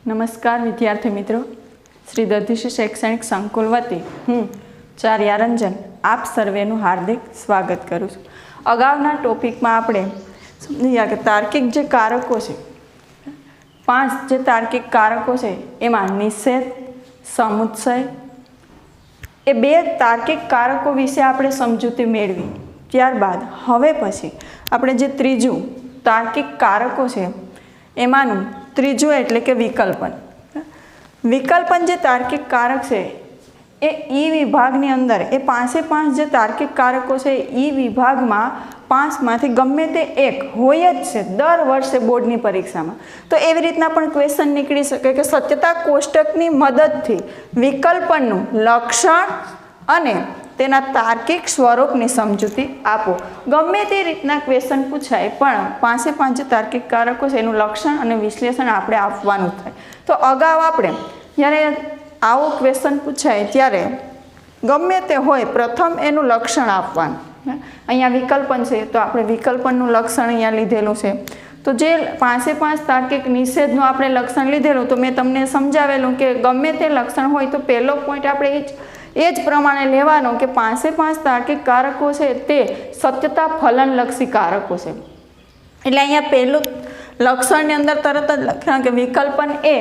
नमस्कार विद्यार्थी मित्रों, श्री दधीशी शैक्षणिक संकुल वती हूँ चार्या रंजन आप सर्वेનું हार्दिक स्वागत करूँ છું। अगाउना टॉपिक में आपणे समझ्या कि तार्किक जे कारको छे, 5 जे तार्किक कारको छे एमां निषेध, समुच्चय ए 2 तार्किक कारको विषे आपणे समजूती मेळवी। त्यारबाद हवे पछी आपणे जे त्रीजुं तार्किक कारको छे एमानुं त्रीजुं एटले के विकल्पन। विकल्पन जे तार्किक कारक छे ए ई विभागनी अंदर ए 5 जे तार्किक कारको छे ई विभाग में 5 मांथी गमे ते एक होय ज छे दर वर्षे बोर्डनी परीक्षा में। तो एवी रीतना पण क्वेश्चन निकળી શકે કે सत्यता कोष्टकनी मददथी विकल्पननुं लक्षण अने तेना तार्किक स्वरूपनी समजूती आपो। गमे ते रीतना क्वेश्चन पूछाय पण 5 जे तार्किक कारको छे एनुं लक्षण अने विश्लेषण आपणे आपवानुं थाय। तो अगाऊ आपणे ज्यारे आवो क्वेश्चन पूछाय त्यारे गमे ते होय प्रथम एनुं लक्षण आपवानुं। अहींया विकल्पन छे तो आपणे विकल्पननुं लक्षण अहींया लीधेलुं छे। तो जे 5 तार्किक निषेधनुं आपणे लक्षण लीधेलुं तो मैं तमने समजावेलुं के गमे ते लक्षण होय तो पहेलो पॉइंट आपणे ए ज प्रमाणे लेवानो के 5 तार्किक कारको छे ते सत्यता फलनलक्षी कारको छे। एटले अहींया पहेલું लक्षणनी अंदर तरत ज लख्या के विकल्पन ए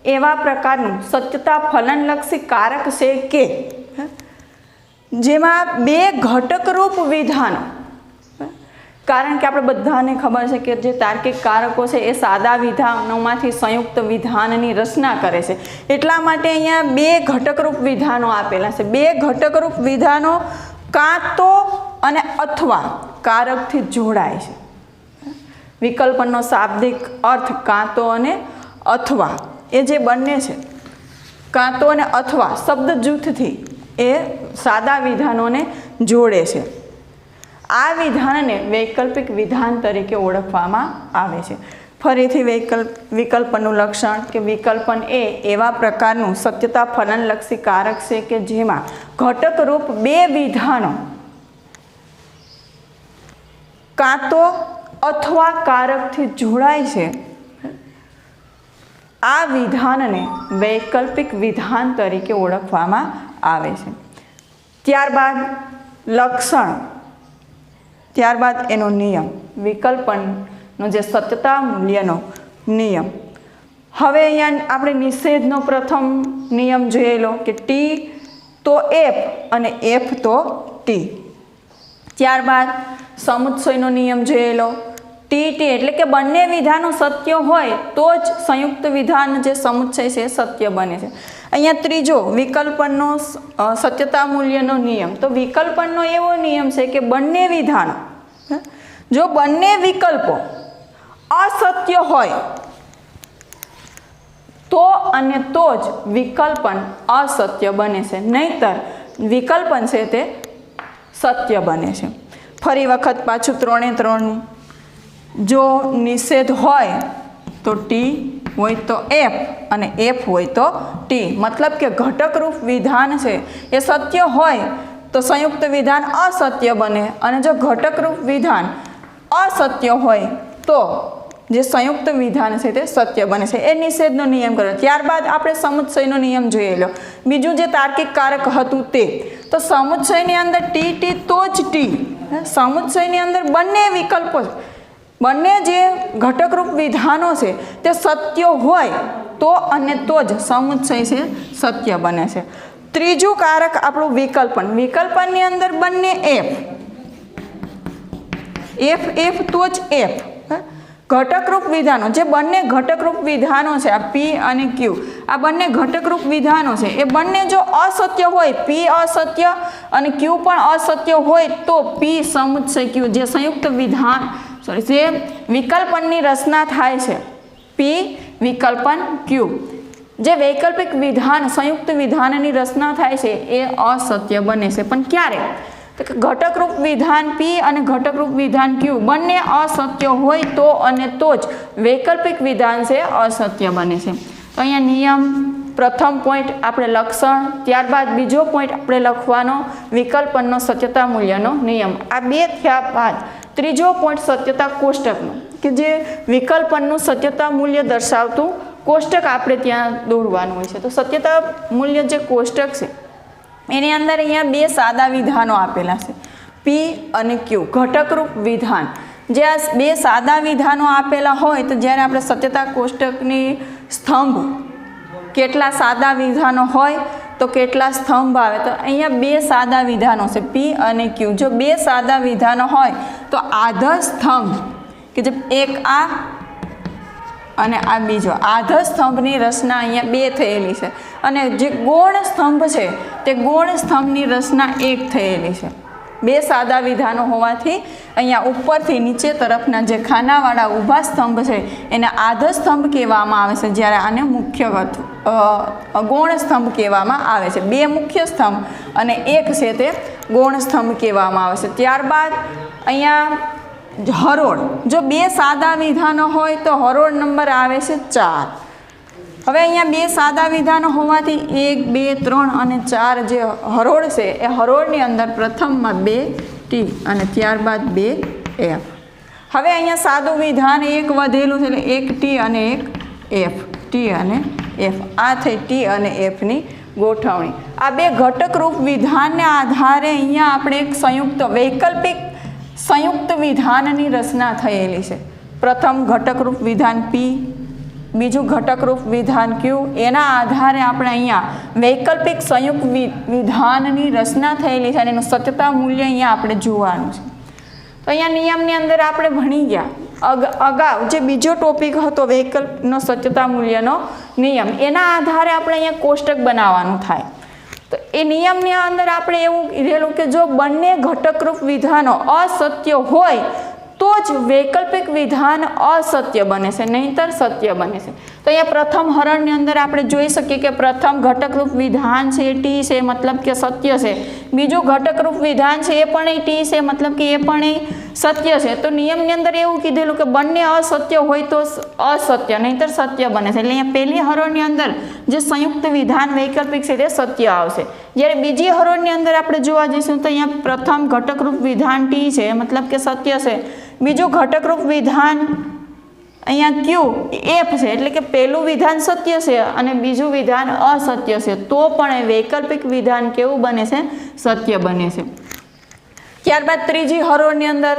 एवा प्रकारनुं सत्यता फलनलक्षी कारक छे के जेमां 2 घटकरूप विधानो, कारण के आपणे बधाने खबर छे के जे तार्किक कारको छे ए सादा विधानोमांथी संयुक्त विधाननी रचना करे छे। एटला माटे अहींया 2 घटकरूप विधानो आपेला छे। 2 घटकरूप विधानो कां तो अने अथवा कारकथी जोड़ाय छे। विकल्पननो शाब्दिक अर्थ कां तो अने अथवा ए जे बने छे कां तो अने अथवा शब्द जूथथी ए सादा विधानोने जोड़े छे। आ विधानने वैकल्पिक विधान तरीके ओळखवामां आवे छे। फरीथी विकल्पननुं लक्षण के विकल्पन ए एवा प्रकारनुं सत्यता फलनलक्षी कारक छे के जेमां घटकरूप 2 विधानो कां तो अथवा कारकथी जोड़ाय छे। आ विधानने वैकल्पिक विधान तरीके ओळखवामां आवे छे। त्यारबाद लक्षण, त्यारबाद एनो नियम, विकल्पननो जे सत्यता मूल्यनो नियम। हवे अहींया आपणे निषेधनो प्रथम नियम जोयेलो के टी तो एफ अने एफ तो टी। त्यारबाद समुच्चयनो नियम जोयेलो टी टी एटले के बंने विधानो सत्य होय तो ज संयुक्त विधान जे समुच्चय छे सत्य बने छे। अहींया त्रीजो विकल्पननो सत्यता मूल्यनो नियम। तो विकल्पननो एवो नियम छे के बंने विधानो जो बंने विकल्पो असत्य होय तो अने तो ज विकल्पन असत्य बने छे, नहींतर विकल्पन छे ते सत्य बने छे। फरी वखत पाछुं 3 जो निषेध होय तो टी होय तो एफ अने एफ होय तो टी। मतलब के घटकरूप विधान छे ए सत्य होय तो संयुक्त विधान असत्य बने अने जो घटकरूप विधान असत्य होय तो जे संयुक्त विधान छे ते सत्य बने छे। ए निषेधनो नियम कर्यो। त्यारबाद आपणे समुच्चयनो नियम जोयेलो। बीजुं जे तार्किक कारक हतुं ते तो समुच्चयनी अंदर टी टी तो ज टी। समुच्चयनी अंदर बंने विकल्पो बंने जे घटकरूप विधानो छे ते सत्य होय तो अने तो ज समुच्चय छे सत्य बने छे। त्रीजुं कारक आपणुं विकल्पन। विकल्पननी अंदर बंने एफ एफ तो ज एफ। घटकरूप विधानो जे बंने घटकरूप विधानो छे आ पी अने क्यू, आ बंने घटकरूप विधानो छे ए बंने जो असत्य होय पी असत्य अने क्यू पण असत्य होय तो पी समुच्चय क्यू जे संयुक्त विधान जे विकल्पननी रचना थाय छे पी विकल्पन क्यू जे वैकल्पिक विधान संयुक्त विधाननी रचना थाय छे ए असत्य बने छे। पण क्यारे तो घटकरूप विधान पी अने घटकरूप विधान क्यू बंने असत्य होय तो अने तो ज वैकल्पिक विधान छे असत्य बने छे। तो अहींया नियम प्रथम पॉइंट आपणे लक्षण, त्यारबाद बीजो पॉइंट आपणे लखवानो विकल्पननो सत्यता मूल्यनो नियम। आ 2 थया बाद त्रीजो पॉइंट सत्यता कोष्टकनो के जे विकल्पननुं सत्यता मूल्य दर्शावतुं કોષ્ટક આપણે ત્યાં દોરવાનું હોય છે। તો સત્યતા મૂલ્ય જે કોષ્ટક છે એની અંદર અહીંયા બે સાદા વિધાનો આપેલા છે, પી અને ક્યુ, ઘટકરૂપ વિધાન। જે આ બે સાદા વિધાનો આપેલા હોય તો જ્યારે આપણે સત્યતા કોષ્ટકની સ્તંભ કેટલા સાદા વિધાનો હોય તો કેટલા સ્તંભ આવે, તો અહીંયા બે સાદા વિધાનો છે, પી અને ક્યુ। જો બે સાદા વિધાનો હોય તો આધા સ્તંભ કે જે એક આ અને આ બીજો, આધા સ્તંભની રચના અહીંયા બે થયેલી છે અને જે ગૌણ સ્તંભ છે તે ગૌણ સ્તંભની રચના એક થયેલી છે। બે સાદા વિધાનો હોવાથી અહીંયા ઉપરથી નીચે તરફના જે ખાનાવાળા ઊભા સ્તંભ છે એને આધા સ્તંભ કહેવામાં આવે છે, જ્યારે આને મુખ્ય ગૌણ સ્તંભ કહેવામાં આવે છે। બે મુખ્ય સ્તંભ અને એક છે તે ગૌણ સ્તંભ કહેવામાં આવે છે। ત્યારબાદ અહીંયા હરોળ, જો બે સાદા વિધાનો હોય તો હરોળ નંબર આવે છે 4। હવે અહીંયા બે સાદા વિધાનો હોવાથી 1, 2, 3 અને 4 જે હરોળ છે એ હરોળની અંદર પ્રથમમાં 2 ટી અને ત્યારબાદ 2 એફ। હવે અહીંયા સાદું વિધાન એક વધેલું છે એટલે 1 ટી અને 1 એફ, ટી અને એફ, આ થઈ ટી અને એફની ગોઠવણી। આ બે ઘટકરૂપ વિધાનને આધારે અહીંયા આપણે એક વૈકલ્પિક સંયુક્ત વિધાનની રચના થયેલી છે। પ્રથમ ઘટકરૂપ વિધાન પી, બીજું ઘટકરૂપ વિધાન ક્યુ, એના આધારે આપણે અહીંયા વૈકલ્પિક સંયુક્ત વિધાનની રચના થયેલી છે અને એનું સત્યતા મૂલ્ય અહીંયા આપણે જોવાનું છે। તો અહીંયા નિયમની અંદર આપણે ભણી ગયા અગાઉ જે બીજો ટોપિક હતો વૈકલ્પનો સત્યતા મૂલ્યનો નિયમ, એના આધારે આપણે અહીંયા કોષ્ટક બનાવવાનું થાય। તો એ નિયમની અંદર આપણે એવું કીધેલું કે જો બંને ઘટકરૂપ વિધાનો અસત્ય હોય તો જ વૈકલ્પિક વિધાન અસત્ય બને છે, નહીંતર સત્ય બને છે। તો અહીંયા પ્રથમ હરણની અંદર આપણે જોઈ શકીએ કે પ્રથમ ઘટકરૂપ વિધાન છે ટી છે, મતલબ કે સત્ય છે। બીજું ઘટકરૂપ વિધાન છે એ પણ ટી છે, મતલબ કે એ પણ સત્ય છે। તો નિયમની અંદર એવું કીધેલું કે બંને અસત્ય હોય તો અસત્ય, નહીંતર સત્ય બને છે। એટલે અહીંયા પહેલી હરોળની અંદર જે સંયુક્ત વિધાન વૈકલ્પિક છે તે સત્ય આવશે, જ્યારે બીજી હરોળની અંદર આપણે જોવા જઈશું તો અહીંયા પ્રથમ ઘટકરૂપ વિધાન ટી છે, મતલબ કે સત્ય છે। બીજું ઘટકરૂપ વિધાન અહીંયા ક્યુ એફ છે, એટલે કે પહેલું વિધાન સત્ય છે અને બીજું વિધાન અસત્ય છે, તો પણ એ વૈકલ્પિક વિધાન કેવું બને છે? સત્ય બને છે। ત્યારબાદ ત્રીજી હરોળની અંદર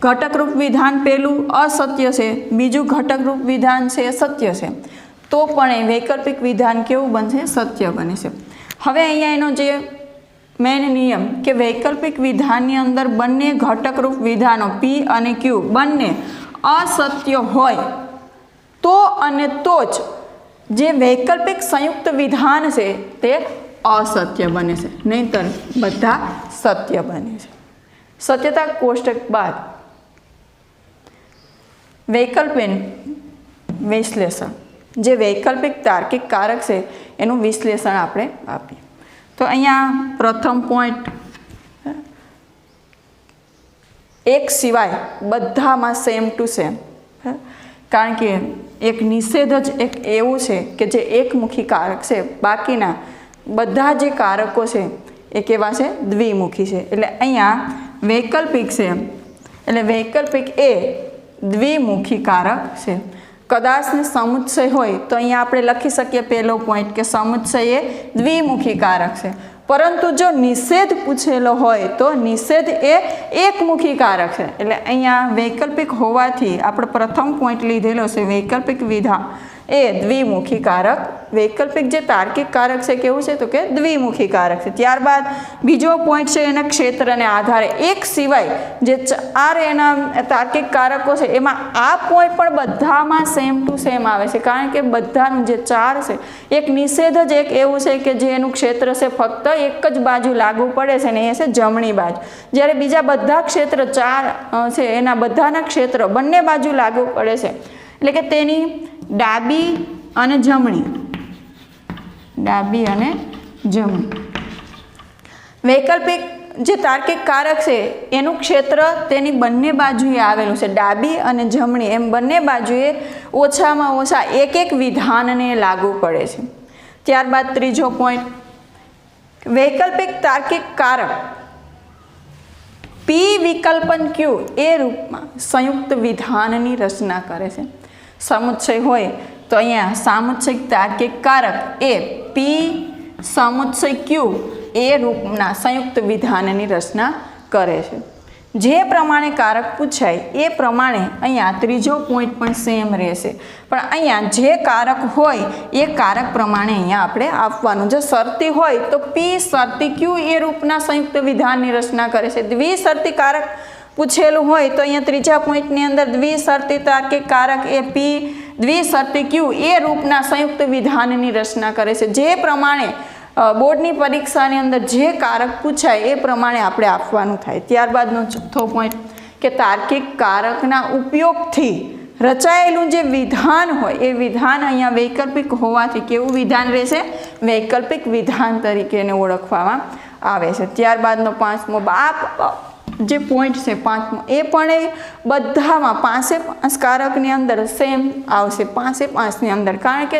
ઘટકરૂપ વિધાન પહેલું અસત્ય છે, બીજું ઘટકરૂપ વિધાન છે સત્ય છે, તો પણ એ વૈકલ્પિક વિધાન કેવું બનશે? સત્ય બને છે। હવે અહીંયા એનો જે મેન નિયમ કે વૈકલ્પિક વિધાનની અંદર બંને ઘટકરૂપ વિધાનો પી અને ક્યુ બંને અસત્ય હોય તો અને તો જ જે વૈકલ્પિક સંયુક્ત વિધાન છે તે અસત્ય બને છે, નહીંતર બધા સત્ય બને છે। સત્યતા કોષ્ટક બાદ વૈકલ્પિક વિશ્લેષણ, જે વૈકલ્પિક તાર્કિક કારક છે એનું વિશ્લેષણ આપણે આપીએ। તો અહીંયા પ્રથમ પોઈન્ટ, એક સિવાય બધામાં સેમ ટુ સેમ, કારણ કે એક નિષેધ જ એક એવું છે કે જે એકમુખી કારક છે, બાકીના બધા જે કારકો છે એ કેવા છે? દ્વિમુખી છે। એટલે અહીંયા વૈકલ્પિક છે એટલે વૈકલ્પિક એ દ્વિમુખી કારક છે। કદાચ ને સમુચ્ચય હોય તો અહીંયા આપણે લખી શકીએ પહેલો પોઈન્ટ કે સમુચ્ચય એ દ્વિમુખી કારક છે, પરંતુ જો નિષેધ પૂછેલો હોય તો નિષેધ એ એકમુખી કારક છે। એટલે અહીંયા વૈકલ્પિક હોવાથી આપણે પ્રથમ પોઈન્ટ લીધેલો છે વૈકલ્પિક વિધાન એ દ્વિમુખી કારક, વૈકલ્પિક જે તાર્કિક કારક છે કેવું છે? તો કે દ્વિમુખી કારક છે। ત્યારબાદ બીજો પોઈન્ટ છે એના ક્ષેત્રને આધારે એક સિવાય જે 4 એના તાર્કિક કારકો છે એમાં આ પોઈન્ટ પણ બધામાં સેમ ટુ સેમ આવે છે, કારણ કે બધાનું જે 4 છે એક નિષેધ જ એક એવું છે કે જે એનું ક્ષેત્ર છે ફક્ત એક જ બાજુ લાગુ પડે છે ને એ છે જમણી બાજુ, જ્યારે બીજા બધા ક્ષેત્ર 4 છે એના બધાના ક્ષેત્ર બંને બાજુ લાગુ પડે છે, એટલે કે તેની ડાબી અને જમણી, ડાબી અને જમણી વૈકલ્પિક જે તાર્કિક કારક છે એનું ક્ષેત્ર તેની બંને બાજુએ આવેલું છે, ડાબી અને જમણી એમ બંને બાજુએ ઓછામાં ઓછા એક એક વિધાનને લાગુ પડે છે। ત્યારબાદ ત્રીજો પોઈન્ટ, વૈકલ્પિક તાર્કિક કારક પી વિકલ્પન ક્યુ એ રૂપમાં સંયુક્ત વિધાનની રચના કરે છે। સમુચ્ચય હોય તો અહીંયા સામુચ્છિક તાર્કિક કારક એ પી સમુચ્છય ક્યુ એ રૂપના સંયુક્ત વિધાનની રચના કરે છે. જે પ્રમાણે કારક પૂછાય એ પ્રમાણે અહીંયા ત્રીજો પોઈન્ટ પણ સેમ રહેશે, પણ અહીંયા જે કારક હોય એ કારક પ્રમાણે અહીંયા આપણે આપવાનું. જો શરતી હોય તો પી શરતી ક્યુ એ રૂપના સંયુક્ત વિધાનની રચના કરે છે. દ્વિશરતી કારક પૂછેલું હોય તો અહીંયા ત્રીજા પોઈન્ટની અંદર દ્વિશરતી તાર્કિક કારક એ પી દ્વિશરતી ક્યુ એ રૂપના સંયુક્ત વિધાનની રચના કરે છે. જે પ્રમાણે બોર્ડની પરીક્ષાની અંદર જે કારક પૂછાય એ પ્રમાણે આપણે આપવાનું થાય. ત્યારબાદનો ચોથો પોઈન્ટ કે તાર્કિક કારકના ઉપયોગથી રચાયેલું જે વિધાન હોય એ વિધાન અહીંયા વૈકલ્પિક હોવાથી કેવું વિધાન રહેશે? વૈકલ્પિક વિધાન તરીકે એને ઓળખવામાં આવે છે. ત્યારબાદનો પાંચમો જે પોઈન્ટ છે પાંચમો એ પણ એ બધામાં 5 કારકની અંદર સેમ આવશે. 5ની અંદર, કારણ કે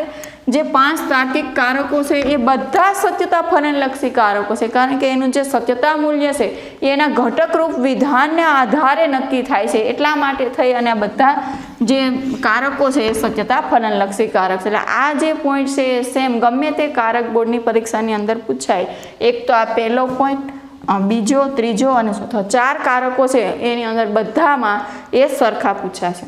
જે 5 તાર્કિક કારકો છે એ બધા સત્યતા ફલનલક્ષી કારકો છે, કારણ કે એનું જે સત્યતા મૂલ્ય છે એ એના ઘટકરૂપ વિધાનને આધારે નક્કી થાય છે. એટલા માટે થઈ અને આ બધા જે કારકો છે એ સત્યતા ફલનલક્ષી કારક છે. એટલે આ જે પોઈન્ટ છે એ સેમ ગમે તે કારક બોર્ડની પરીક્ષાની અંદર પૂછાય. એક તો આ પહેલો પોઈન્ટ, બીજો, ત્રીજો અને ચોથો 4 કારકો છે એની અંદર બધામાં એ સરખા પૂછાશે.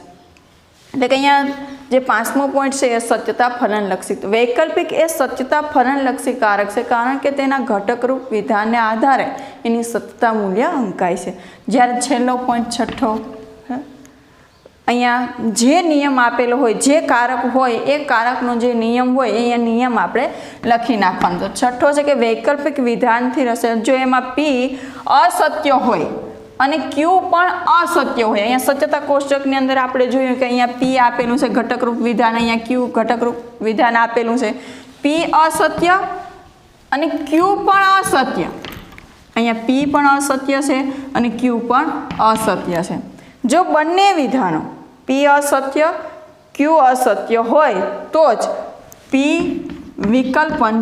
એટલે કે અહીંયા જે 5મો પોઈન્ટ છે એ સત્યતા ફલનલક્ષી. વૈકલ્પિક એ સત્યતા ફલનલક્ષી કારક છે, કારણ કે તેના ઘટકરૂપ વિધાનને આધારે એની સત્યતા મૂલ્ય અંકાય છે. જ્યારે છેલ્લો પોઈન્ટ છઠ્ઠો, અહીંયા જે નિયમ આપેલો હોય, જે કારક હોય એ કારકનો જે નિયમ હોય અહીંયા નિયમ આપણે લખી નાખવાનો. તો છઠ્ઠો છે કે વૈકલ્પિક વિધાનથી રચાયેલ, જો એમાં પી અસત્ય હોય અને ક્યુ પણ અસત્ય હોય. અહીંયા સત્યતા કોષ્ટકની અંદર આપણે જોયું કે અહીંયા પી આપેલું છે ઘટકરૂપ વિધાન, અહીંયા ક્યુ ઘટકરૂપ વિધાન આપેલું છે. પી અસત્ય અને ક્યુ પણ અસત્ય. અહીંયા પી પણ અસત્ય છે અને ક્યુ પણ અસત્ય છે. જો બંને વિધાનો પી અસત્ય ક્યુ અસત્ય હોય તો જ પી વિકલ્પન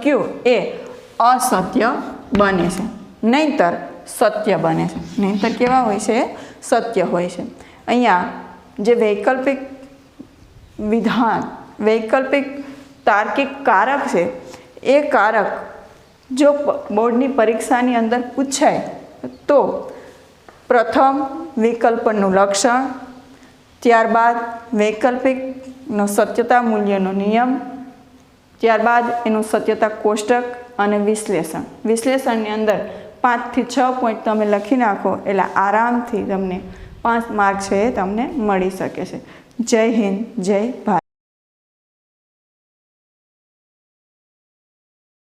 ક્યુ એ અસત્ય બને છે, નહીંતર સત્ય બને છે. નહીંતર કેવા હોય છે? સત્ય હોય છે. અહીંયા જે વૈકલ્પિક વિધાન, વૈકલ્પિક તાર્કિક કારક છે એ કારક જો બોર્ડની પરીક્ષાની અંદર પૂછાય તો પ્રથમ વિકલ્પનનું લક્ષણ, ત્યારબાદ વૈકલ્પિકનો સત્યતા મૂલ્યનો નિયમ, ત્યારબાદ એનું સત્યતા કોષ્ટક અને વિશ્લેષણ. વિશ્લેષણની અંદર 5 થી 6 પોઈન્ટ તમે લખી નાખો એટલે આરામથી તમને 5 માર્ક છે એ તમને મળી શકે છે. જય હિન્દ, જય ભારત.